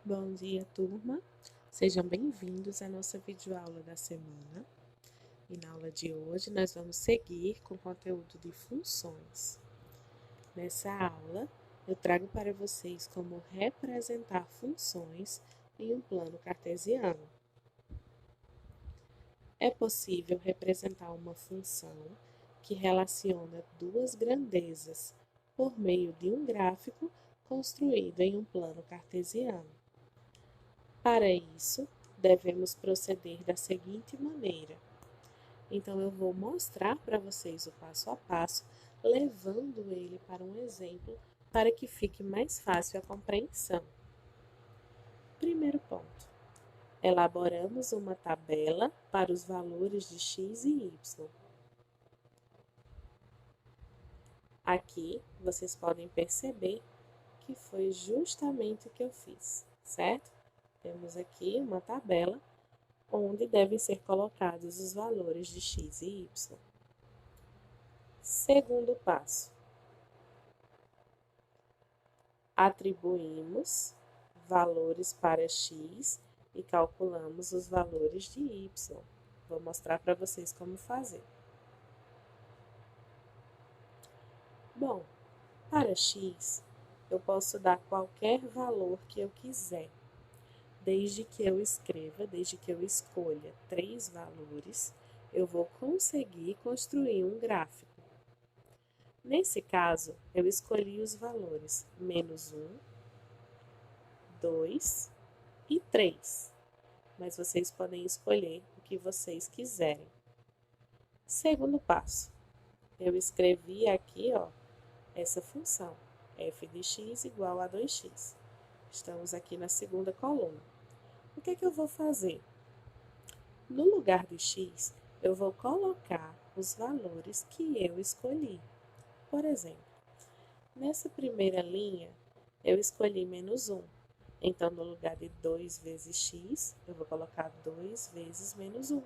Bom dia, turma. Sejam bem-vindos à nossa videoaula da semana. E na aula de hoje nós vamos seguir com o conteúdo de funções. Nessa aula, eu trago para vocês como representar funções em um plano cartesiano. É possível representar uma função que relaciona duas grandezas por meio de um gráfico construído em um plano cartesiano. Para isso, devemos proceder da seguinte maneira. Então, eu vou mostrar para vocês o passo a passo, levando ele para um exemplo, para que fique mais fácil a compreensão. Primeiro ponto. Elaboramos uma tabela para os valores de x e y. Aqui, vocês podem perceber que foi justamente o que eu fiz, certo? Temos aqui uma tabela onde devem ser colocados os valores de x e y. Segundo passo, atribuímos valores para x e calculamos os valores de y. Vou mostrar para vocês como fazer. Bom, para x, eu posso dar qualquer valor que eu quiser, desde que eu escolha 3 valores, eu vou conseguir construir um gráfico. Nesse caso, eu escolhi os valores -1, 2 e 3, mas vocês podem escolher o que vocês quiserem. Segundo passo, eu escrevi aqui, essa função, f de x igual a 2x. Estamos aqui na segunda coluna. O que é que eu vou fazer? No lugar do x, eu vou colocar os valores que eu escolhi. Por exemplo, nessa primeira linha, eu escolhi -1. Então, no lugar de 2 vezes x, eu vou colocar 2 vezes -1.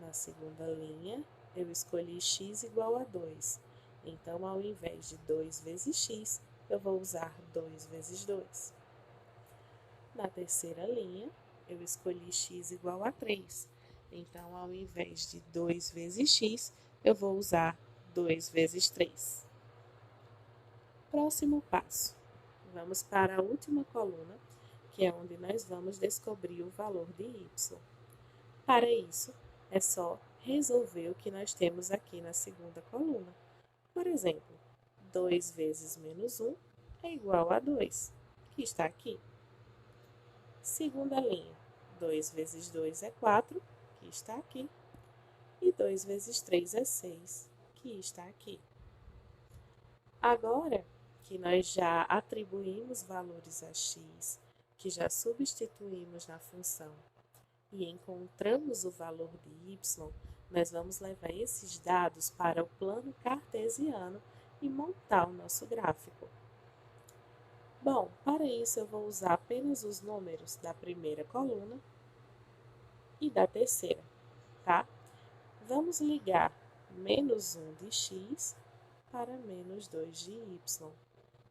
Na segunda linha, eu escolhi x igual a 2. Então, ao invés de 2 vezes x, eu vou usar 2 vezes 2. Na terceira linha, eu escolhi x igual a 3. Então, ao invés de 2 vezes x, eu vou usar 2 vezes 3. Próximo passo. Vamos para a última coluna, que é onde nós vamos descobrir o valor de y. Para isso, é só resolver o que nós temos aqui na segunda coluna. Por exemplo, 2 vezes -1 é igual a 2, que está aqui. Segunda linha, 2 vezes 2 é 4, que está aqui. E 2 vezes 3 é 6, que está aqui. Agora que nós já atribuímos valores a x, que já substituímos na função e encontramos o valor de y, nós vamos levar esses dados para o plano cartesiano e montar o nosso gráfico. Bom, para isso eu vou usar apenas os números da primeira coluna e da terceira, tá? Vamos ligar -1 de x para -2 de y.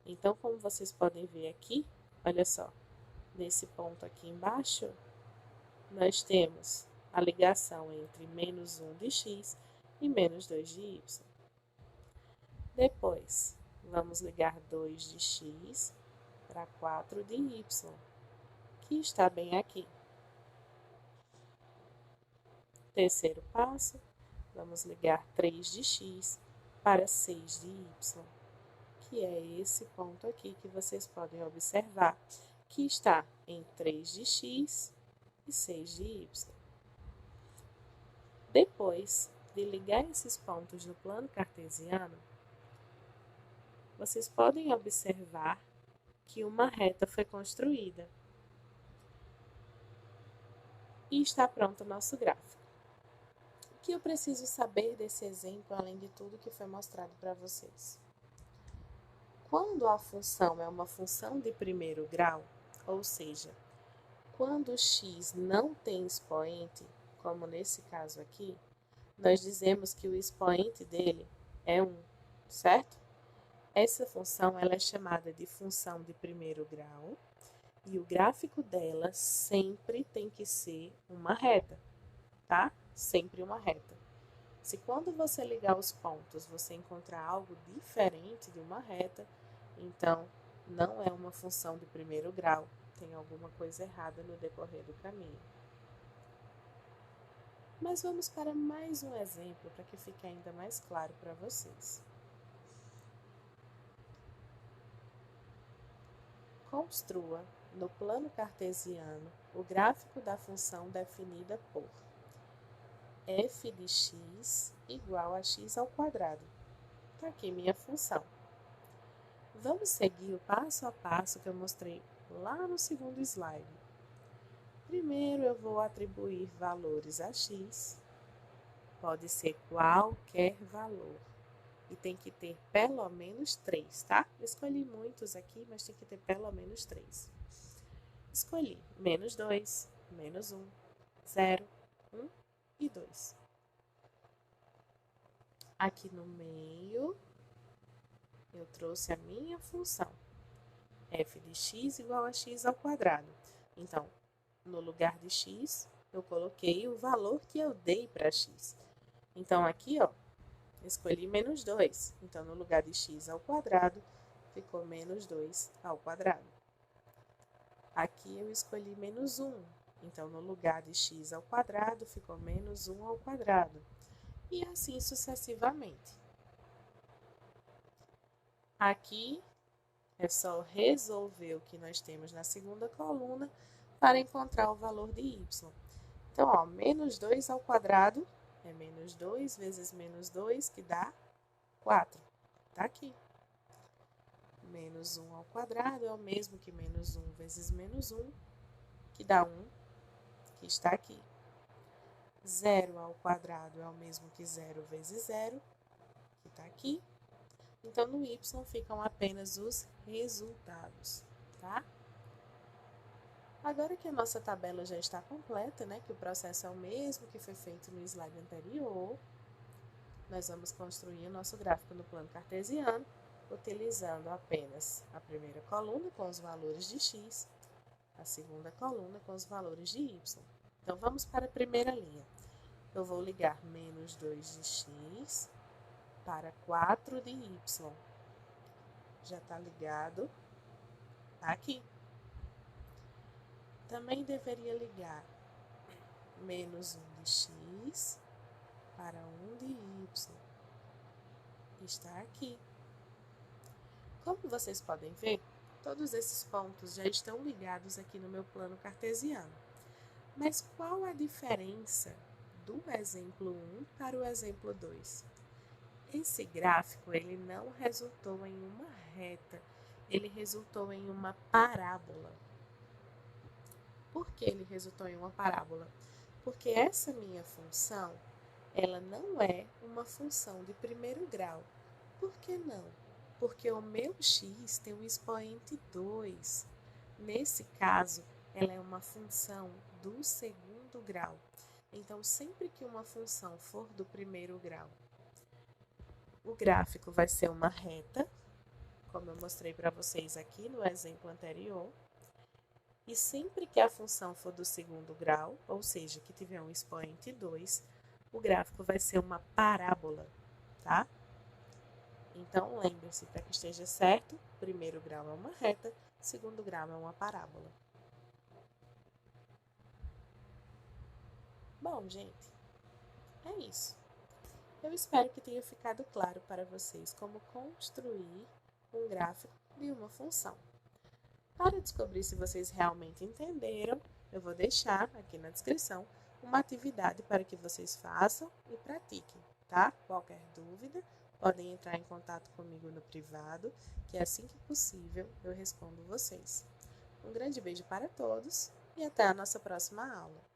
Então, como vocês podem ver aqui, olha só, nesse ponto aqui embaixo, nós temos a ligação entre -1 de x e -2 de y. Depois, vamos ligar 2 de x para 4 de y, que está bem aqui. Terceiro passo, vamos ligar 3 de x para 6 de y, que é esse ponto aqui que vocês podem observar, que está em 3 de x e 6 de y. Depois de ligar esses pontos no plano cartesiano, vocês podem observar que uma reta foi construída e está pronto o nosso gráfico. O que eu preciso saber desse exemplo, além de tudo que foi mostrado para vocês? Quando a função é uma função de primeiro grau, ou seja, quando x não tem expoente, como nesse caso aqui, nós dizemos que o expoente dele é 1, certo? Essa função ela é chamada de função de primeiro grau E o gráfico dela sempre tem que ser uma reta, tá? Sempre uma reta. Se quando você ligar os pontos você encontrar algo diferente de uma reta, então não é uma função de primeiro grau, tem alguma coisa errada no decorrer do caminho. Mas vamos para mais um exemplo para que fique ainda mais claro para vocês. Construa, no plano cartesiano, o gráfico da função definida por f de x igual a x ao quadrado. Está aqui minha função. Vamos seguir o passo a passo que eu mostrei lá no segundo slide. Primeiro eu vou atribuir valores a x, pode ser qualquer valor, e tem que ter pelo menos 3, tá? Eu escolhi muitos aqui, mas tem que ter pelo menos 3. Escolhi menos 2, menos 1, 0, 1 e 2. Aqui no meio, eu trouxe a minha função, f de x igual a x ao quadrado. Então, no lugar de x, eu coloquei o valor que eu dei para x. Então, aqui, ó, escolhi menos 2. Então, no lugar de x ao quadrado, ficou menos 2 ao quadrado. Aqui eu escolhi menos 1. Então, no lugar de x ao quadrado, ficou menos 1 ao quadrado. E assim sucessivamente. Aqui é só resolver o que nós temos na segunda coluna para encontrar o valor de y. Então, ó, menos 2 ao quadrado é menos 2 vezes menos 2, que dá 4. Tá aqui. Menos 1 ao quadrado é o mesmo que menos 1 vezes menos 1, que dá 1, que está aqui. 0 ao quadrado é o mesmo que 0 vezes 0, que está aqui. Então, no y ficam apenas os resultados, tá? Agora que a nossa tabela já está completa, né, que o processo é o mesmo que foi feito no slide anterior, nós vamos construir o nosso gráfico no plano cartesiano, utilizando apenas a primeira coluna com os valores de x, a segunda coluna com os valores de y. Então, vamos para a primeira linha. Eu vou ligar menos 2 de x para 4 de y. Já está ligado aqui. Também deveria ligar menos 1 de x para 1 de y. Está aqui. Como vocês podem ver, todos esses pontos já estão ligados aqui no meu plano cartesiano. Mas qual a diferença do exemplo 1 para o exemplo 2? Esse gráfico ele não resultou em uma reta, ele resultou em uma parábola. Por que ele resultou em uma parábola? Porque essa minha função, ela não é uma função de primeiro grau. Por que não? Porque o meu x tem um expoente 2. Nesse caso, ela é uma função do segundo grau. Então, sempre que uma função for do primeiro grau, o gráfico vai ser uma reta, como eu mostrei para vocês aqui no exemplo anterior. E sempre que a função for do segundo grau, ou seja, que tiver um expoente 2, o gráfico vai ser uma parábola, tá? Então, lembre-se, para que esteja certo, primeiro grau é uma reta, segundo grau é uma parábola. Bom, gente, é isso. Eu espero que tenha ficado claro para vocês como construir um gráfico de uma função. Para descobrir se vocês realmente entenderam, eu vou deixar aqui na descrição uma atividade para que vocês façam e pratiquem, tá? Qualquer dúvida, podem entrar em contato comigo no privado, que assim que possível eu respondo vocês. Um grande beijo para todos e até a nossa próxima aula.